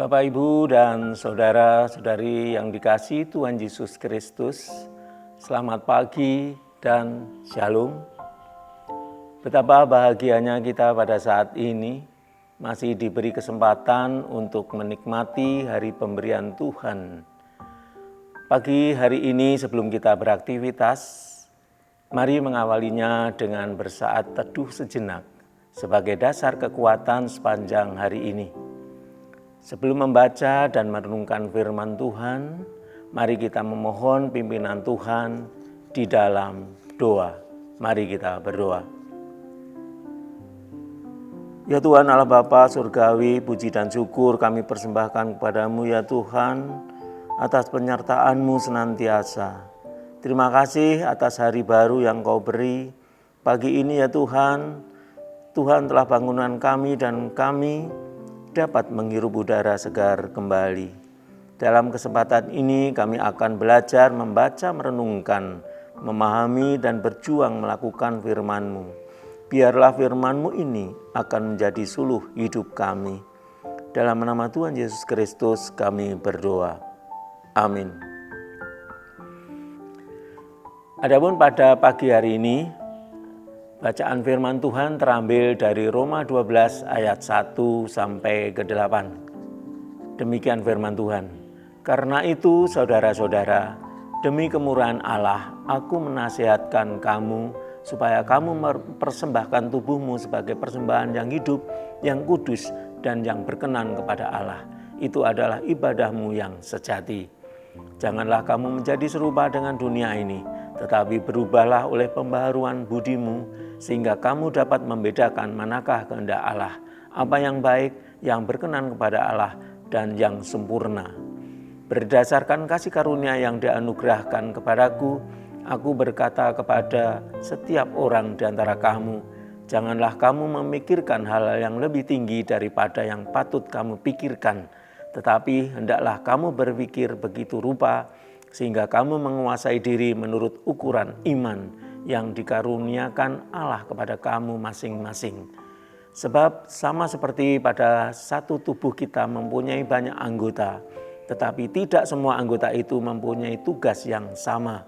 Bapak, Ibu, dan saudara-saudari yang dikasihi Tuhan Yesus Kristus, selamat pagi dan shalom. Betapa bahagianya kita pada saat ini masih diberi kesempatan untuk menikmati hari pemberian Tuhan. Pagi hari ini sebelum kita beraktivitas, mari mengawalinya dengan bersaat teduh sejenak sebagai dasar kekuatan sepanjang hari ini. Sebelum membaca dan merenungkan firman Tuhan, mari kita memohon pimpinan Tuhan di dalam doa. Mari kita berdoa. Ya Tuhan Allah Bapa Surgawi, puji dan syukur kami persembahkan kepadamu ya Tuhan, atas penyertaan-Mu senantiasa. Terima kasih atas hari baru yang Kau beri. Pagi ini ya Tuhan, Tuhan telah bangunan kami dan kami dapat menghirup udara segar kembali. Dalam kesempatan ini kami akan belajar membaca, merenungkan, memahami dan berjuang melakukan firman-Mu. Biarlah firman-Mu ini akan menjadi suluh hidup kami. Dalam nama Tuhan Yesus Kristus kami berdoa. Amin. Adapun pada pagi hari ini, bacaan firman Tuhan terambil dari Roma 12 ayat 1 sampai ke 8. Demikian firman Tuhan. Karena itu saudara-saudara, demi kemurahan Allah, aku menasihatkan kamu supaya kamu mempersembahkan tubuhmu sebagai persembahan yang hidup, yang kudus, dan yang berkenan kepada Allah. Itu adalah ibadahmu yang sejati. Janganlah kamu menjadi serupa dengan dunia ini, tetapi berubahlah oleh pembaharuan budimu, sehingga kamu dapat membedakan manakah kehendak Allah, apa yang baik, yang berkenan kepada Allah, dan yang sempurna. Berdasarkan kasih karunia yang dianugerahkan kepadaku, aku berkata kepada setiap orang di antara kamu, janganlah kamu memikirkan hal yang lebih tinggi daripada yang patut kamu pikirkan, tetapi hendaklah kamu berpikir begitu rupa, sehingga kamu menguasai diri menurut ukuran iman yang dikaruniakan Allah kepada kamu masing-masing. Sebab sama seperti pada satu tubuh kita mempunyai banyak anggota, tetapi tidak semua anggota itu mempunyai tugas yang sama.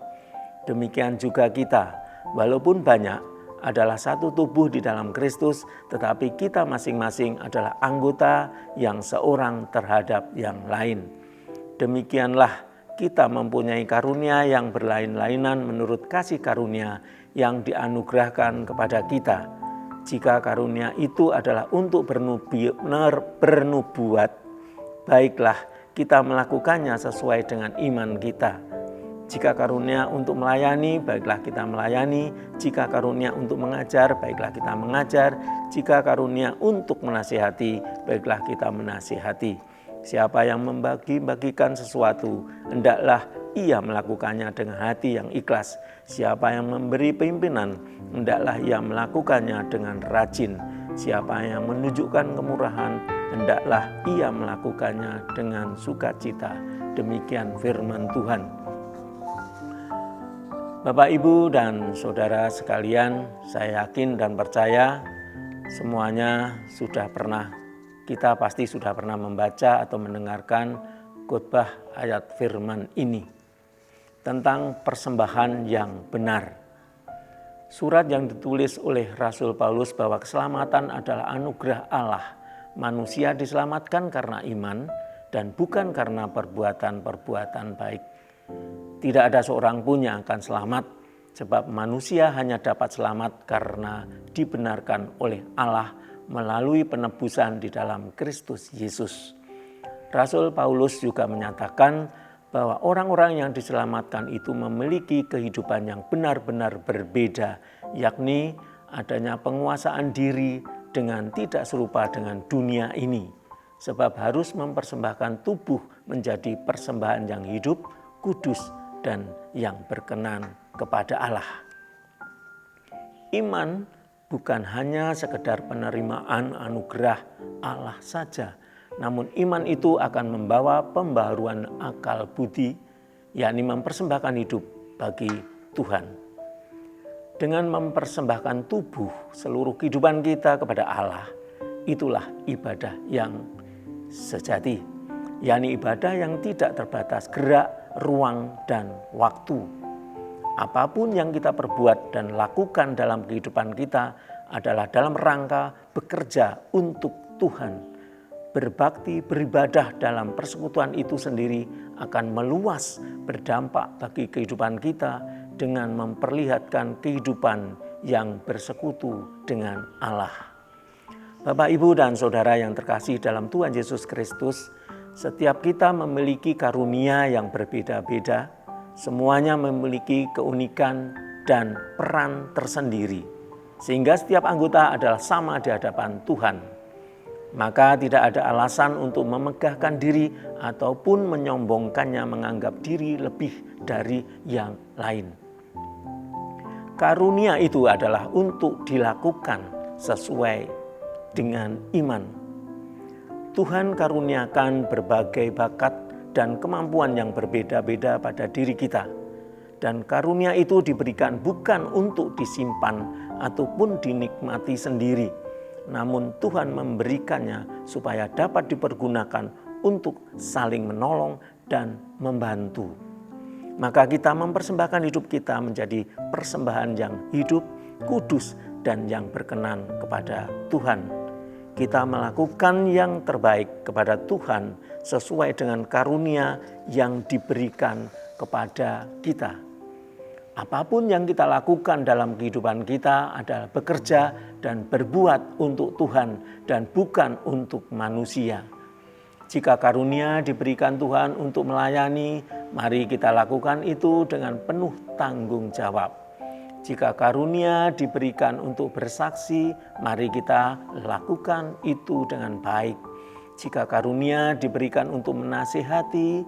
Demikian juga kita, walaupun banyak, adalah satu tubuh di dalam Kristus, tetapi kita masing-masing adalah anggota yang seorang terhadap yang lain. Demikianlah kita mempunyai karunia yang berlain-lainan menurut kasih karunia yang dianugerahkan kepada kita. Jika karunia itu adalah untuk bernubuat, baiklah kita melakukannya sesuai dengan iman kita. Jika karunia untuk melayani, baiklah kita melayani. Jika karunia untuk mengajar, baiklah kita mengajar. Jika karunia untuk menasihati, baiklah kita menasihati. Siapa yang membagi-bagikan sesuatu, hendaklah ia melakukannya dengan hati yang ikhlas. Siapa yang memberi pimpinan, hendaklah ia melakukannya dengan rajin. Siapa yang menunjukkan kemurahan, hendaklah ia melakukannya dengan sukacita. Demikian firman Tuhan. Bapak, Ibu, dan saudara sekalian, saya yakin dan percaya semuanya kita pasti sudah pernah membaca atau mendengarkan khotbah ayat firman ini tentang persembahan yang benar. Surat yang ditulis oleh Rasul Paulus bahwa keselamatan adalah anugerah Allah. Manusia diselamatkan karena iman dan bukan karena perbuatan-perbuatan baik. Tidak ada seorang pun yang akan selamat, sebab manusia hanya dapat selamat karena dibenarkan oleh Allah melalui penebusan di dalam Kristus Yesus. Rasul Paulus juga menyatakan bahwa orang-orang yang diselamatkan itu memiliki kehidupan yang benar-benar berbeda, yakni adanya penguasaan diri dengan tidak serupa dengan dunia ini, sebab harus mempersembahkan tubuh menjadi persembahan yang hidup, kudus, dan yang berkenan kepada Allah. Iman bukan hanya sekedar penerimaan anugerah Allah saja, namun iman itu akan membawa pembaharuan akal budi, yakni mempersembahkan hidup bagi Tuhan. Dengan mempersembahkan tubuh seluruh kehidupan kita kepada Allah, itulah ibadah yang sejati. yakni ibadah yang tidak terbatas gerak, ruang, dan waktu. Apapun yang kita perbuat dan lakukan dalam kehidupan kita adalah dalam rangka bekerja untuk Tuhan. Berbakti, beribadah dalam persekutuan itu sendiri akan meluas berdampak bagi kehidupan kita dengan memperlihatkan kehidupan yang bersekutu dengan Allah. Bapak, Ibu, dan Saudara yang terkasih dalam Tuhan Yesus Kristus, setiap kita memiliki karunia yang berbeda-beda, semuanya memiliki keunikan dan peran tersendiri, sehingga setiap anggota adalah sama di hadapan Tuhan. Maka tidak ada alasan untuk memegahkan diri ataupun menyombongkannya, menganggap diri lebih dari yang lain. Karunia itu adalah untuk dilakukan sesuai dengan iman. Tuhan karuniakan berbagai bakat dan kemampuan yang berbeda-beda pada diri kita. Dan karunia itu diberikan bukan untuk disimpan ataupun dinikmati sendiri, namun Tuhan memberikannya supaya dapat dipergunakan untuk saling menolong dan membantu. Maka kita mempersembahkan hidup kita menjadi persembahan yang hidup, kudus, dan yang berkenan kepada Tuhan. Kita melakukan yang terbaik kepada Tuhan sesuai dengan karunia yang diberikan kepada kita. Apapun yang kita lakukan dalam kehidupan kita adalah bekerja dan berbuat untuk Tuhan dan bukan untuk manusia. Jika karunia diberikan Tuhan untuk melayani, mari kita lakukan itu dengan penuh tanggung jawab. Jika karunia diberikan untuk bersaksi, mari kita lakukan itu dengan baik. Jika karunia diberikan untuk menasihati,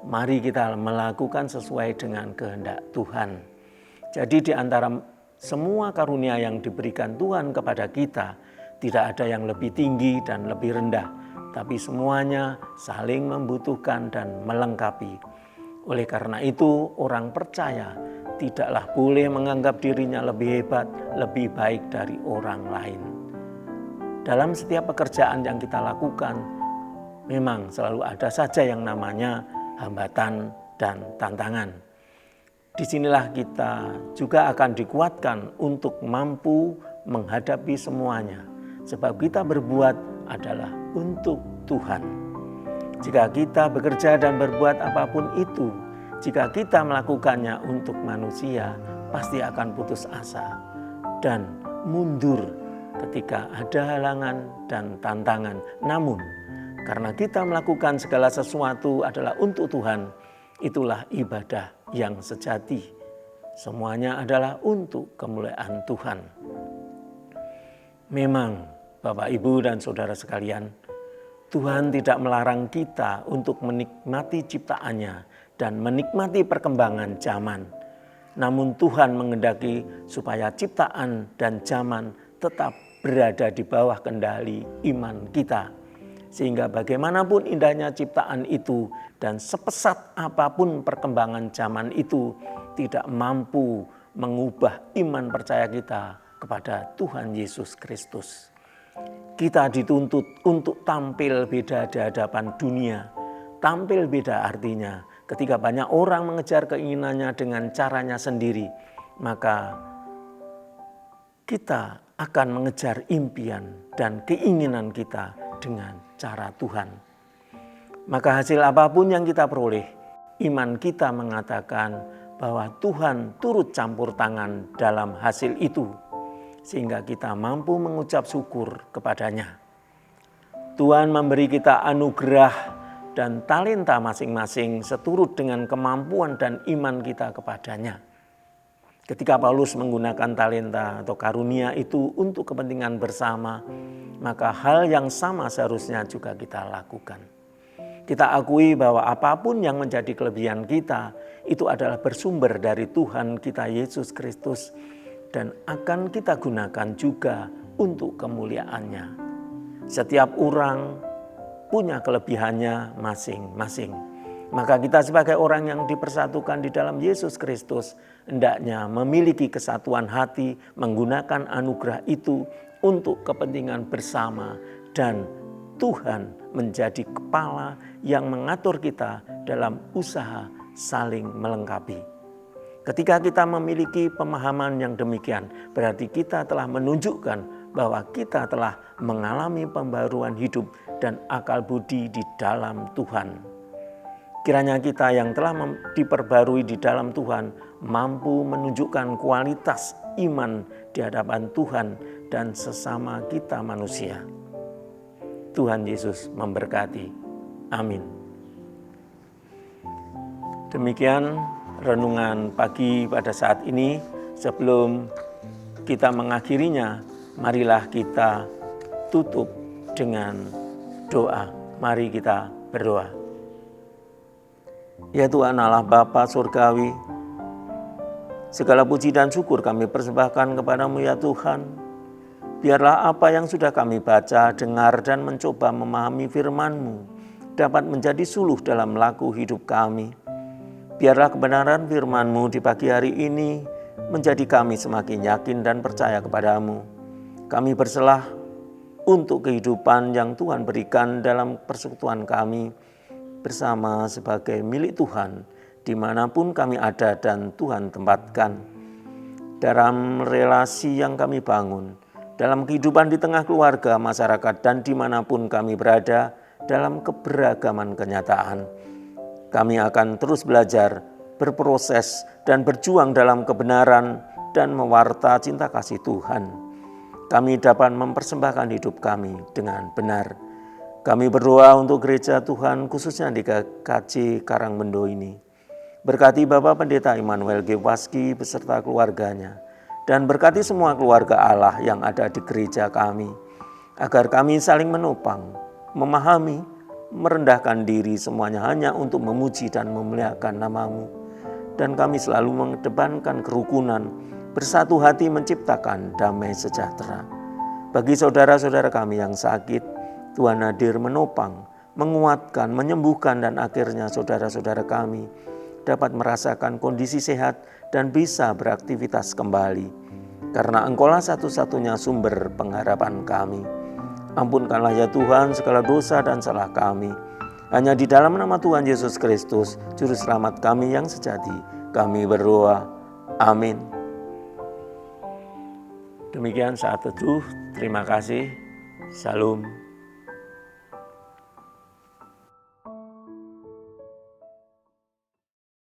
mari kita melakukan sesuai dengan kehendak Tuhan. Jadi di antara semua karunia yang diberikan Tuhan kepada kita, tidak ada yang lebih tinggi dan lebih rendah, tapi semuanya saling membutuhkan dan melengkapi. Oleh karena itu, orang percaya tidaklah boleh menganggap dirinya lebih hebat, lebih baik dari orang lain. Dalam setiap pekerjaan yang kita lakukan, memang selalu ada saja yang namanya hambatan dan tantangan. Disinilah kita juga akan dikuatkan untuk mampu menghadapi semuanya. Sebab kita berbuat adalah untuk Tuhan. Jika kita bekerja dan berbuat apapun itu, jika kita melakukannya untuk manusia, pasti akan putus asa dan mundur ketika ada halangan dan tantangan. Namun, karena kita melakukan segala sesuatu adalah untuk Tuhan, itulah ibadah yang sejati. Semuanya adalah untuk kemuliaan Tuhan. Memang, Bapak, Ibu, dan Saudara sekalian, Tuhan tidak melarang kita untuk menikmati ciptaannya dan menikmati perkembangan zaman. Namun Tuhan menghendaki supaya ciptaan dan zaman tetap berada di bawah kendali iman kita. Sehingga bagaimanapun indahnya ciptaan itu dan sepesat apapun perkembangan zaman itu tidak mampu mengubah iman percaya kita kepada Tuhan Yesus Kristus. Kita dituntut untuk tampil beda di hadapan dunia. Tampil beda artinya ketika banyak orang mengejar keinginannya dengan caranya sendiri, maka kita akan mengejar impian dan keinginan kita dengan cara Tuhan. Maka hasil apapun yang kita peroleh, iman kita mengatakan bahwa Tuhan turut campur tangan dalam hasil itu, sehingga kita mampu mengucap syukur kepadanya. Tuhan memberi kita anugerah dan talenta masing-masing seturut dengan kemampuan dan iman kita kepadanya. Ketika Paulus menggunakan talenta atau karunia itu untuk kepentingan bersama, maka hal yang sama seharusnya juga kita lakukan. Kita akui bahwa apapun yang menjadi kelebihan kita itu adalah bersumber dari Tuhan kita Yesus Kristus dan akan kita gunakan juga untuk kemuliaannya. Setiap orang punya kelebihannya masing-masing. Maka kita sebagai orang yang dipersatukan di dalam Yesus Kristus hendaknya memiliki kesatuan hati, menggunakan anugerah itu untuk kepentingan bersama dan Tuhan menjadi kepala yang mengatur kita dalam usaha saling melengkapi. Ketika kita memiliki pemahaman yang demikian, berarti kita telah menunjukkan bahwa kita telah mengalami pembaruan hidup dan akal budi di dalam Tuhan. Kiranya kita yang telah diperbarui di dalam Tuhan mampu menunjukkan kualitas iman di hadapan Tuhan dan sesama kita manusia. Tuhan Yesus memberkati. Amin. Demikian renungan pagi pada saat ini. Sebelum kita mengakhirinya, marilah kita tutup dengan doa. Mari kita berdoa. Ya Tuhan Allah Bapa Surgawi, segala puji dan syukur kami persembahkan kepadamu ya Tuhan. Biarlah apa yang sudah kami baca, dengar dan mencoba memahami firman-Mu dapat menjadi suluh dalam laku hidup kami. Biarlah kebenaran firman-Mu di pagi hari ini menjadi kami semakin yakin dan percaya kepadamu. Kami berserah untuk kehidupan yang Tuhan berikan dalam persekutuan kami bersama sebagai milik Tuhan dimanapun kami ada dan Tuhan tempatkan. Dalam relasi yang kami bangun, dalam kehidupan di tengah keluarga, masyarakat dan dimanapun kami berada dalam keberagaman kenyataan. Kami akan terus belajar, berproses dan berjuang dalam kebenaran dan mewarta cinta kasih Tuhan. Kami dapat mempersembahkan hidup kami dengan benar. Kami berdoa untuk gereja Tuhan khususnya di KKJ Karangbendo ini. Berkati Bapak Pendeta Immanuel G. Waski beserta keluarganya. Dan berkati semua keluarga Allah yang ada di gereja kami. Agar kami saling menopang, memahami, merendahkan diri semuanya hanya untuk memuji dan memuliakan nama-Mu. Dan kami selalu mengedepankan kerukunan, bersatu hati menciptakan damai sejahtera. Bagi saudara-saudara kami yang sakit, Tuhan hadir menopang, menguatkan, menyembuhkan dan akhirnya saudara-saudara kami dapat merasakan kondisi sehat dan bisa beraktivitas kembali. Karena Engkaulah satu-satunya sumber pengharapan kami. Ampunkanlah ya Tuhan segala dosa dan salah kami. Hanya di dalam nama Tuhan Yesus Kristus, Juru Selamat kami yang sejati, kami berdoa. Amin. Demikian saat teduh. Terima kasih. Salam.